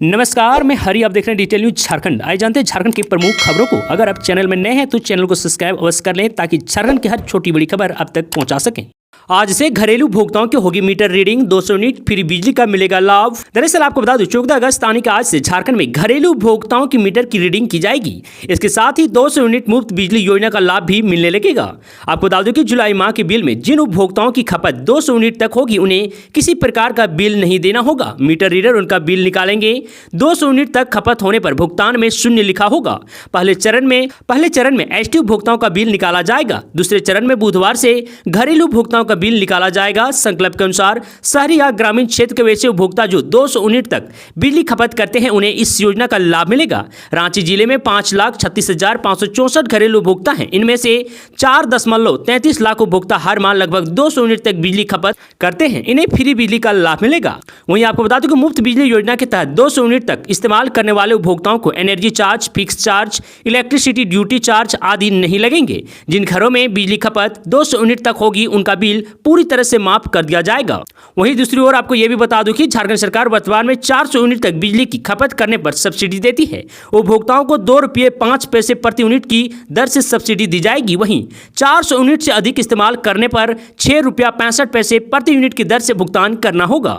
नमस्कार, मैं हरी। आप देख रहे हैं डिटेल न्यूज झारखंड। आइए जानते हैं झारखंड की प्रमुख खबरों को। अगर आप चैनल में नए हैं तो चैनल को सब्सक्राइब अवश्य कर लें ताकि झारखंड की हर छोटी बड़ी खबर आप तक पहुंचा सकें। आज से घरेलू उपभोक्ताओं की होगी मीटर रीडिंग, 200 यूनिट फ्री बिजली का मिलेगा लाभ। दरअसल आपको बता दूं 14 अगस्त यानी कि आज से झारखंड में घरेलू उपभोक्ताओं की मीटर की रीडिंग की जाएगी। इसके साथ ही 200 यूनिट मुफ्त बिजली योजना का लाभ भी मिलने लगेगा। आपको बता दूं कि जुलाई माह के बिल में जिन उपभोक्ताओं की खपत 200 यूनिट तक होगी उन्हें किसी प्रकार का बिल नहीं देना होगा। मीटर रीडर उनका बिल निकालेंगे। 200 यूनिट तक खपत होने पर भुगतान में शून्य लिखा होगा। पहले चरण में एसटी उपभोक्ताओं का बिल निकाला जाएगा। दूसरे चरण में बुधवार से घरेलू उपभोक्ताओं का बिल निकाला जाएगा। संकल्प के अनुसार शहरी या ग्रामीण क्षेत्र के वैसे उपभोक्ता जो 200 यूनिट तक बिजली खपत करते हैं उन्हें इस योजना का लाभ मिलेगा। रांची जिले में 5,36,564 घरेलू उपभोक्ता हैं। इनमें से 4.33 लाख उपभोक्ता हर माह लगभग 200 यूनिट तक बिजली खपत करते हैं। इन्हें फ्री बिजली का लाभ मिलेगा। वहीं आपको बता दूं कि मुफ्त बिजली योजना के तहत 200 यूनिट तक इस्तेमाल करने वाले उपभोक्ताओं को energy charge, fix charge, electricity duty charge आदि नहीं लगेंगे। जिन घरों में बिजली खपत 200 यूनिट तक होगी उनका बिल पूरी तरह से माफ कर दिया जाएगा। वहीं दूसरी ओर आपको यह भी बता दूं कि झारखंड सरकार वर्तमान में 400 यूनिट तक बिजली की खपत करने पर सब्सिडी देती है। उपभोक्ताओं को ₹2.05 प्रति यूनिट की दर से सब्सिडी दी जाएगी। वहीं 400 यूनिट से अधिक इस्तेमाल करने पर ₹6.65 प्रति यूनिट की दर से भुगतान करना होगा।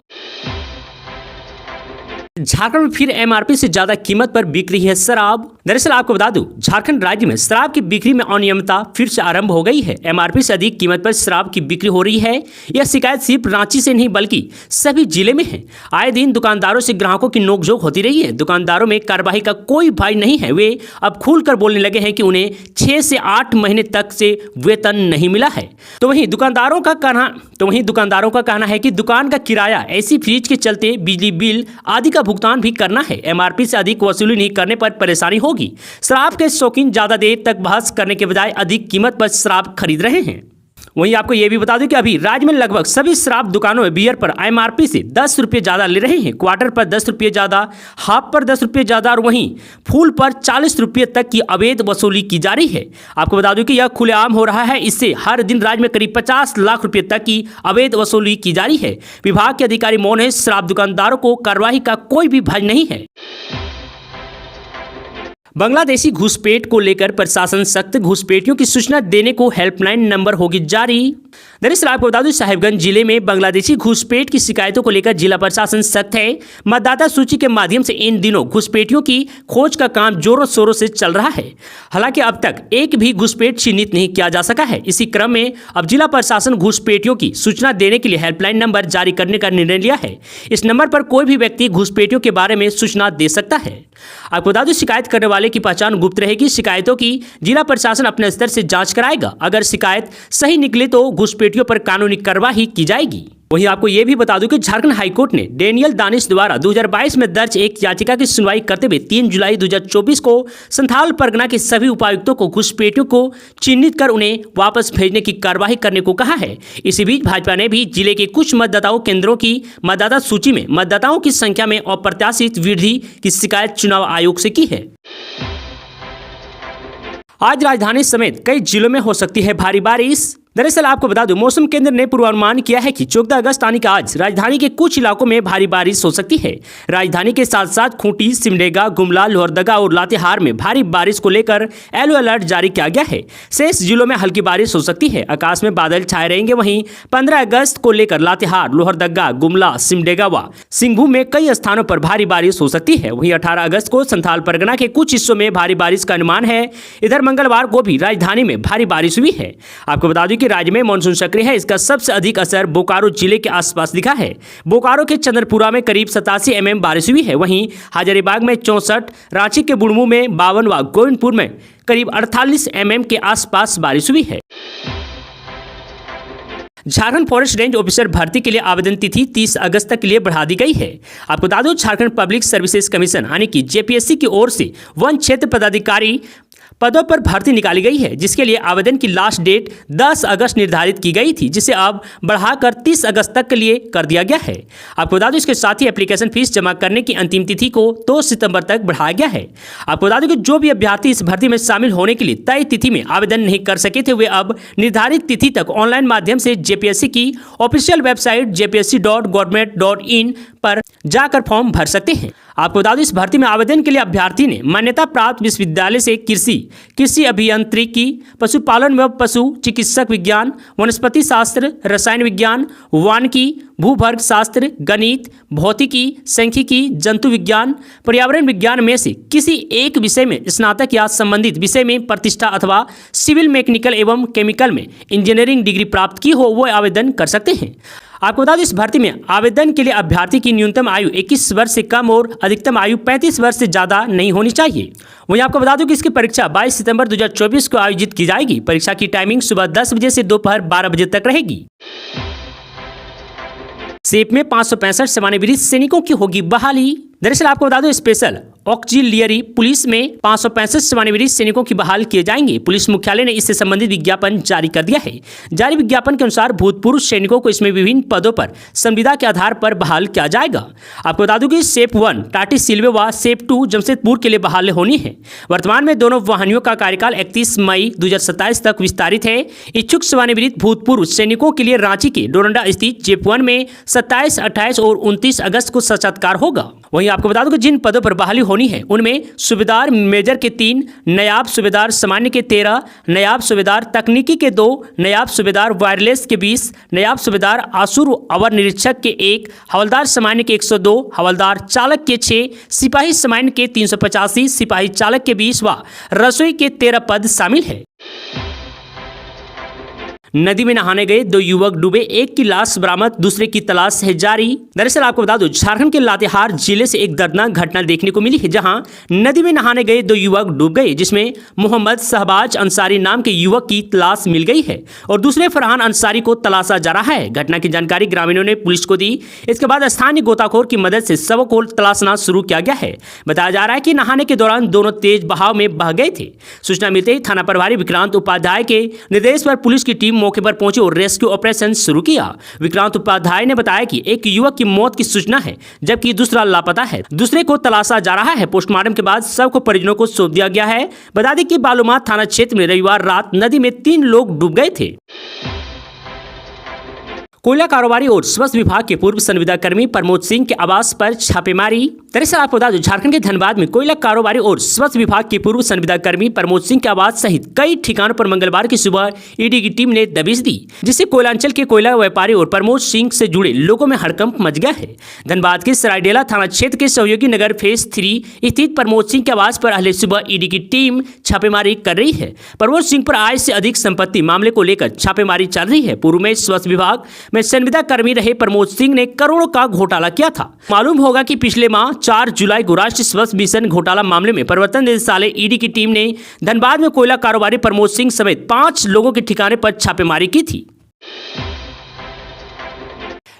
झारखंड में फिर एमआरपी से ज्यादा कीमत पर बिक रही है शराब। दरअसल आपको बता दूं झारखंड राज्य में शराब की बिक्री में अनियमितता फिर से आरंभ हो गई है। एमआरपी से अधिक कीमत पर शराब की बिक्री हो रही है। यह शिकायत सिर्फ रांची से नहीं बल्कि सभी जिले में है। आए दिन दुकानदारों से ग्राहकों की नोकझोंक होती रही है। दुकानदारों में कार्रवाई का कोई भय नहीं है। वे अब खुलकर बोलने लगे हैं कि उन्हें 6 से 8 महीने तक से वेतन नहीं मिला है। तो वहीं दुकानदारों का कहना है कि दुकान का किराया, ऐसी फ्रिज के चलते बिजली बिल आदि का भुगतान भी करना है। एमआरपी से अधिक वसूली नहीं करने पर परेशानी होगी। शराब के शौकीन ज्यादा देर तक बहस करने के बजाय अधिक कीमत पर शराब खरीद रहे हैं। वहीं आपको यह भी बता दूं कि अभी राज्य में लगभग सभी शराब दुकानों में बियर पर एमआरपी से 10 रुपये ज्यादा ले रहे हैं। क्वार्टर पर 10 रुपये ज्यादा, हाफ पर 10 रुपये ज्यादा और वहीं फुल पर 40 रुपये तक की अवैध वसूली की जा रही है। आपको बता दूं कि यह खुलेआम हो रहा है। इससे हर दिन राज्य में करीब 50 लाख रुपये तक की अवैध वसूली की जा रही है। विभाग के अधिकारी मौन है। शराब दुकानदारों को कार्रवाई का कोई भी भय नहीं है। बांग्लादेशी घुसपैठ को लेकर प्रशासन सख्त। घुसपैठियों की सूचना देने को हेल्पलाइन नंबर होगी जारी। दरअसल आपको बता दूं साहिबगंज जिले में बांग्लादेशी घुसपैठ की शिकायतों को लेकर जिला प्रशासन सख्त है। मतदाता सूची के माध्यम से इन दिनों घुसपैठियों की खोज का काम जोरों शोरों से चल रहा है। हालांकि अब तक एक भी घुसपैठ चिन्हित नहीं किया जा सका है। इसी क्रम में अब जिला प्रशासन घुसपैठियों की सूचना देने के लिए हेल्पलाइन नंबर जारी करने का निर्णय लिया है। इस नंबर पर कोई भी व्यक्ति घुसपैठियों के बारे में सूचना दे सकता है। आपको बता दूं शिकायत करने वाले की पहचान गुप्त रहेगी। शिकायतों की जिला प्रशासन अपने स्तर से जांच कराएगा। अगर शिकायत सही निकले तो घुसपैठियों पर कानूनी कार्रवाई की जाएगी। वहीं आपको यह भी बता दूं कि झारखंड हाईकोर्ट ने डेनियल दानिश द्वारा 2022 में दर्ज एक याचिका की सुनवाई करते हुए 3 जुलाई 2024 को संथाल परगना के सभी उपायुक्तों को घुसपैठियों को चिन्हित कर उन्हें वापस भेजने की कार्रवाई करने को कहा है। इसी बीच भाजपा ने भी जिले के कुछ मतदाताओं केंद्रों की मतदाता सूची में मतदाताओं की संख्या में अप्रत्याशित वृद्धि की शिकायत चुनाव आयोग से की है। आज राजधानी समेत कई जिलों में हो सकती है भारी बारिश। दरअसल आपको बता दूं मौसम केंद्र ने पूर्वानुमान किया है कि 14 अगस्त यानी कि आज राजधानी के कुछ इलाकों में भारी बारिश हो सकती है। राजधानी के साथ साथ खूंटी, सिमडेगा, गुमला, लोहरदगा और लातेहार में भारी बारिश को लेकर येलो अलर्ट जारी किया गया है। शेष जिलों में हल्की बारिश हो सकती है। आकाश में बादल छाए रहेंगे। वहीं 15 अगस्त को लेकर लातेहार, लोहरदगा, गुमला, सिमडेगा व सिंहभूम में कई स्थानों पर भारी बारिश हो सकती है। वहीं 18 अगस्त को संथाल परगना के कुछ हिस्सों में भारी बारिश का अनुमान है। इधर मंगलवार को भी राजधानी में भारी बारिश हुई है। आपको बता दूं राज्य में मानसून सक्रिय है। इसका सबसे अधिक असर बोकारो जिले के आसपास दिखा है। बोकारो के चंद्रपुरा में करीब 87 mm बारिश हुई है। वहीं हजारीबाग में 64, रांची के बुढ़मू में 52 व गोविंदपुर में करीब 48 mm के आसपास बारिश हुई है। झारखंड फॉरेस्ट रेंज ऑफिसर भर्ती के लिए आवेदन तिथि 30 अगस्त तक के लिए बढ़ा दी गई है। आपको बता दो झारखंड पब्लिक सर्विसेज कमीशन यानी कि जेपीएससी की ओर से वन क्षेत्र पदाधिकारी पदों पर भर्ती निकाली गई है, जिसके लिए आवेदन की लास्ट डेट 10 अगस्त निर्धारित की गई थी, जिसे अब बढ़ाकर 30 अगस्त तक के लिए कर दिया गया है। आपको बता दूं इसके साथ ही एप्लीकेशन फीस जमा करने की अंतिम तिथि को 2 सितंबर तक बढ़ाया गया है। आपको बता दूं कि जो भी अभ्यर्थी इस भर्ती में शामिल होने के लिए तय तिथि में आवेदन नहीं कर सके थे, वे अब निर्धारित तिथि तक ऑनलाइन माध्यम से जेपीएससी की ऑफिशियल वेबसाइट jpsc.government.in पर जाकर फॉर्म भर सकते हैं। आपको बता दें इस भर्ती में आवेदन के लिए अभ्यर्थी ने मान्यता प्राप्त विश्वविद्यालय से कृषि अभियांत्रिकी, पशुपालन व पशु चिकित्सक विज्ञान, वनस्पति शास्त्र, रसायन विज्ञान, वानिकी, भूभर्ग शास्त्र, गणित, भौतिकी, सांख्यिकी, जंतु विज्ञान, पर्यावरण विज्ञान में से किसी एक विषय में स्नातक या संबंधित विषय में प्रतिष्ठा अथवा सिविल, मैकेनिकल एवं केमिकल में इंजीनियरिंग डिग्री प्राप्त की हो वो आवेदन कर सकते हैं। आपको बता दें इस भर्ती में आवेदन के लिए अभ्यर्थी की न्यूनतम आयु 21 वर्ष से कम और अधिकतम आयु 35 वर्ष से ज़्यादा नहीं होनी चाहिए। वहीं आपको बता दूं कि इसकी परीक्षा 22 सितंबर 2024 को आयोजित की जाएगी। परीक्षा की टाइमिंग सुबह 10 बजे से दोपहर 12 बजे तक रहेगी। सेप में 565 सेवानिवृत्त सैनिकों की होगी बहाली। दरअसल आपको बता दो स्पेशल ऑक्सिलियरी पुलिस में 565 सेवानिवृत्त सैनिकों की बहाल किए जाएंगे। पुलिस मुख्यालय ने इससे संबंधित विज्ञापन जारी कर दिया है। जारी विज्ञापन के अनुसार भूतपूर्व सैनिकों को इसमें विभिन्न पदों पर संविदा के आधार पर बहाल किया जाएगा। आपको बता दूं कि सेप 1 टाटी सिल्वे व सेप 2 जमशेदपुर के लिए बहाल होनी है। वर्तमान में दोनों वाहिनियों का कार्यकाल 31 मई 2027 तक विस्तारित है। इच्छुक सेवानिवृत्त भूतपूर्व सैनिकों के लिए रांची के डोरंडा स्थित जेप 1 में 27, 28 और 29 अगस्त को साक्षात्कार होगा। वहीं आपको बता दूं कि जिन पदों पर बहाली होनी है उनमें सूबेदार मेजर के 3, नायब सूबेदार सामान्य के 13, नायब सूबेदार तकनीकी के 2, नायब सूबेदार वायरलेस के 20, नायब सूबेदार आसुर अवर निरीक्षक के 1, हवलदार सामान्य के 102, हवलदार चालक के 6, सिपाही सामान्य के 385, सिपाही चालक के 20 व रसोई के 13 पद शामिल है। नदी में नहाने गए 2 युवक डूबे, एक की लाश बरामद, दूसरे की तलाश है जारी। दरअसल आपको बता दूं झारखंड के लातेहार जिले से एक दर्दनाक घटना देखने को मिली है, जहां नदी में नहाने गए 2 युवक डूब गए, जिसमें मोहम्मद शहबाज अंसारी नाम के युवक की तलाश मिल गई है और दूसरे फरहान अंसारी को तलाशा जा रहा है। घटना की जानकारी ग्रामीणों ने पुलिस को दी। इसके बाद स्थानीय गोताखोर की मदद से शवों को तलाशना शुरू किया गया है। बताया जा रहा है कि नहाने के दौरान दोनों तेज बहाव में बह गए थे। सूचना मिलते ही थाना प्रभारी विक्रांत उपाध्याय के निर्देश पर पुलिस की टीम मौके पर पहुंची और रेस्क्यू ऑपरेशन शुरू किया। विक्रांत उपाध्याय ने बताया कि एक युवक की मौत की सूचना है, जबकि दूसरा लापता है। दूसरे को तलाशा जा रहा है। पोस्टमार्टम के बाद शव को परिजनों को सौंप दिया गया है। बता दें कि बालूमाथ थाना क्षेत्र में रविवार रात नदी में 3 लोग डूब गए थे। कोयला कारोबारी और स्वास्थ्य विभाग के पूर्व संविदा कर्मी प्रमोद सिंह के आवास पर छापेमारी। दरअसल आपको बता दें झारखंड के धनबाद में कोयला कारोबारी और स्वास्थ्य विभाग के पूर्व संविदा कर्मी प्रमोद सिंह के आवास सहित कई ठिकानों पर मंगलवार की सुबह ईडी की टीम ने दबिश दी, जिससे कोयलांचल के कोयला व्यापारी और प्रमोद सिंह से जुड़े लोगों में हड़कंप मच गया है। धनबाद के सरायडेला थाना क्षेत्र के सहयोगी नगर फेज 3 स्थित प्रमोद सिंह के आवास पर अहले सुबह ईडी की टीम छापेमारी कर रही है। प्रमोद सिंह पर आय से अधिक संपत्ति मामले को लेकर छापेमारी चल रही है। पूर्व में स्वास्थ्य विभाग में संविदा कर्मी रहे प्रमोद सिंह ने करोड़ों का घोटाला किया था। मालूम होगा कि पिछले माह 4 जुलाई को राष्ट्रीय स्वास्थ्य मिशन घोटाला मामले में प्रवर्तन निदेशालय ईडी की टीम ने धनबाद में कोयला कारोबारी प्रमोद सिंह समेत 5 लोगों के ठिकाने पर छापेमारी की थी।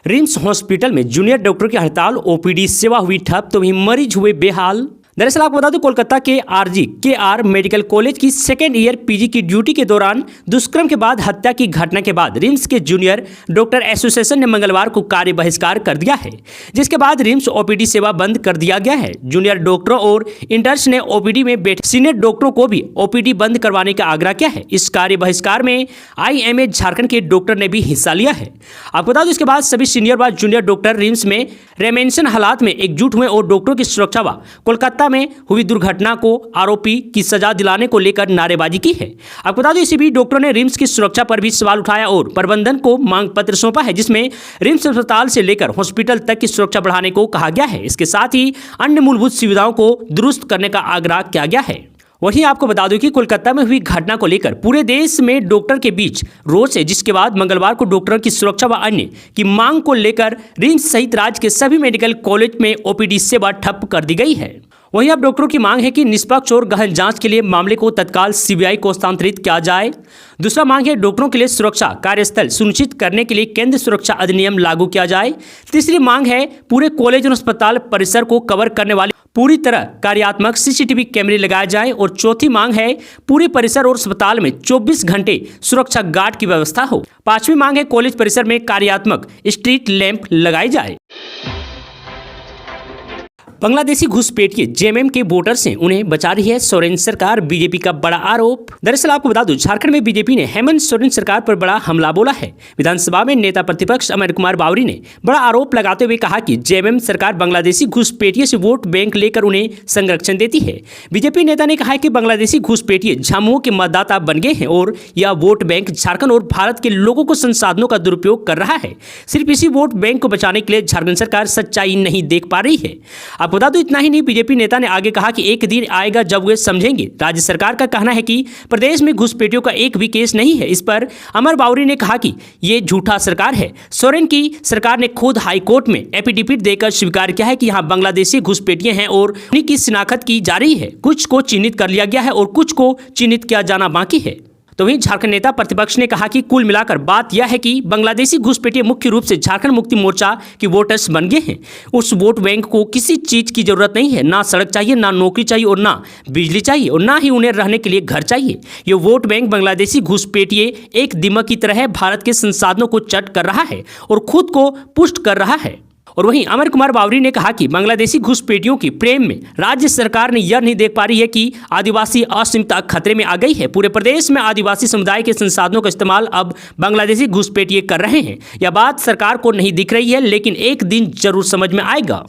रिम्स हॉस्पिटल में जूनियर डॉक्टर की हड़ताल, ओपीडी सेवा हुई ठप तो वहीं मरीज हुए बेहाल। दरअसल आपको बता दूं कोलकाता के RGKR मेडिकल कॉलेज की 2nd ईयर पीजी की ड्यूटी के दौरान दुष्कर्म के बाद हत्या की घटना के बाद रिम्स के जूनियर डॉक्टर एसोसिएशन ने मंगलवार को कार्य बहिष्कार कर दिया है, जिसके बाद रिम्स ओपीडी सेवा बंद कर दिया गया है। जूनियर डॉक्टरों और इंटर्न्स ने ओपीडी में बैठे सीनियर डॉक्टरों को भी ओपीडी बंद करवाने का आग्रह किया है। इस कार्य बहिष्कार में IMA झारखंड के डॉक्टर ने भी हिस्सा लिया है। आपको बता दूं इसके बाद सभी सीनियर व जूनियर डॉक्टर रिम्स में रेमेंशन हालात में एकजुट हुए और डॉक्टरों की सुरक्षा व कोलकाता में हुई दुर्घटना को आरोपी की सजा दिलाने को लेकर नारेबाजी की है। आपको बता दें इसी बीच डॉक्टरों ने रिम्स की सुरक्षा पर भी सवाल उठाया और प्रबंधन को मांग पत्र सौंपा है, जिसमें रिम्स अस्पताल से लेकर हॉस्पिटल तक की सुरक्षा बढ़ाने को कहा गया है। इसके साथ ही अन्य मूलभूत सुविधाओं को दुरुस्त करने का आग्रह किया गया है। वहीं आपको बता दूं कि कोलकाता में हुई घटना को लेकर पूरे देश में डॉक्टर के बीच रोष है, जिसके बाद मंगलवार को डॉक्टरों की सुरक्षा व अन्य की मांग को लेकर रिम्स सहित राज्य के सभी मेडिकल कॉलेज में ओपीडी सेवा ठप कर दी गई है। वहीं अब डॉक्टरों की मांग है कि निष्पक्ष और गहन जांच के लिए मामले को तत्काल CBI को हस्तांतरित किया जाए। दूसरा मांग है डॉक्टरों के लिए सुरक्षा कार्यस्थल सुनिश्चित करने के लिए केंद्र सुरक्षा अधिनियम लागू किया जाए। तीसरी मांग है पूरे कॉलेज और अस्पताल परिसर को कवर करने वाले पूरी तरह कार्यात्मक CCTV कैमरे लगाए जाए। और चौथी मांग है पूरे परिसर और अस्पताल में 24 घंटे सुरक्षा गार्ड की व्यवस्था हो। पांचवी मांग है कॉलेज परिसर में कार्यात्मक स्ट्रीट लैंप लगाई जाए। बांग्लादेशी घुसपैठिए जेएमएम के वोटर से उन्हें बचा रही है सोरेन सरकार, बीजेपी का बड़ा आरोप। दरअसल आपको बता दूं, झारखंड में बीजेपी ने हेमंत सोरेन सरकार पर बड़ा हमला बोला है। विधानसभा में नेता प्रतिपक्ष अमर कुमार बावरी ने बड़ा आरोप लगाते हुए कहा कि जेएमएम सरकार बांग्लादेशी घुसपैठिए से वोट बैंक लेकर उन्हें संरक्षण देती है। बीजेपी नेता ने कहा कि बांग्लादेशी घुसपैठिए झामुमो के मतदाता बन गए हैं और यह वोट बैंक झारखंड और भारत के लोगों को संसाधनों का दुरुपयोग कर रहा है। सिर्फ इसी वोट बैंक को बचाने के लिए झारखंड सरकार सच्चाई नहीं देख पा रही है। आपको बता दो, इतना ही नहीं, बीजेपी नेता ने आगे कहा कि एक दिन आएगा जब वे समझेंगे। राज्य सरकार का कहना है कि प्रदेश में घुसपैठियों का एक भी केस नहीं है। इस पर अमर बावरी ने कहा कि ये झूठा सरकार है। सोरेन की सरकार ने खुद हाई कोर्ट में एफिडेविट देकर स्वीकार किया है कि यहाँ बांग्लादेशी घुसपैठिए हैं और उन्हीं की शिनाख्त की जा रही है। कुछ को चिन्हित कर लिया गया है और कुछ को चिन्हित किया जाना बाकी है। तो वहीं झारखंड नेता प्रतिपक्ष ने कहा कि कुल मिलाकर बात यह है कि बांग्लादेशी घुसपैठिए मुख्य रूप से झारखंड मुक्ति मोर्चा के वोटर्स बन गए हैं। उस वोट बैंक को किसी चीज की जरूरत नहीं है, ना सड़क चाहिए, ना नौकरी चाहिए और ना बिजली चाहिए और ना ही उन्हें रहने के लिए घर चाहिए। ये वोट बैंक बांग्लादेशी घुसपैठिए एक दिमक की तरह भारत के संसाधनों को चट कर रहा है और खुद को पुष्ट कर रहा है। और वहीं अमर कुमार बावरी ने कहा कि बांग्लादेशी घुसपैठियों के प्रेम में राज्य सरकार ने यह नहीं देख पा रही है कि आदिवासी अस्मिता खतरे में आ गई है। पूरे प्रदेश में आदिवासी समुदाय के संसाधनों का इस्तेमाल अब बांग्लादेशी घुसपैठिए कर रहे हैं। यह बात सरकार को नहीं दिख रही है, लेकिन एक दिन जरूर समझ में आएगा।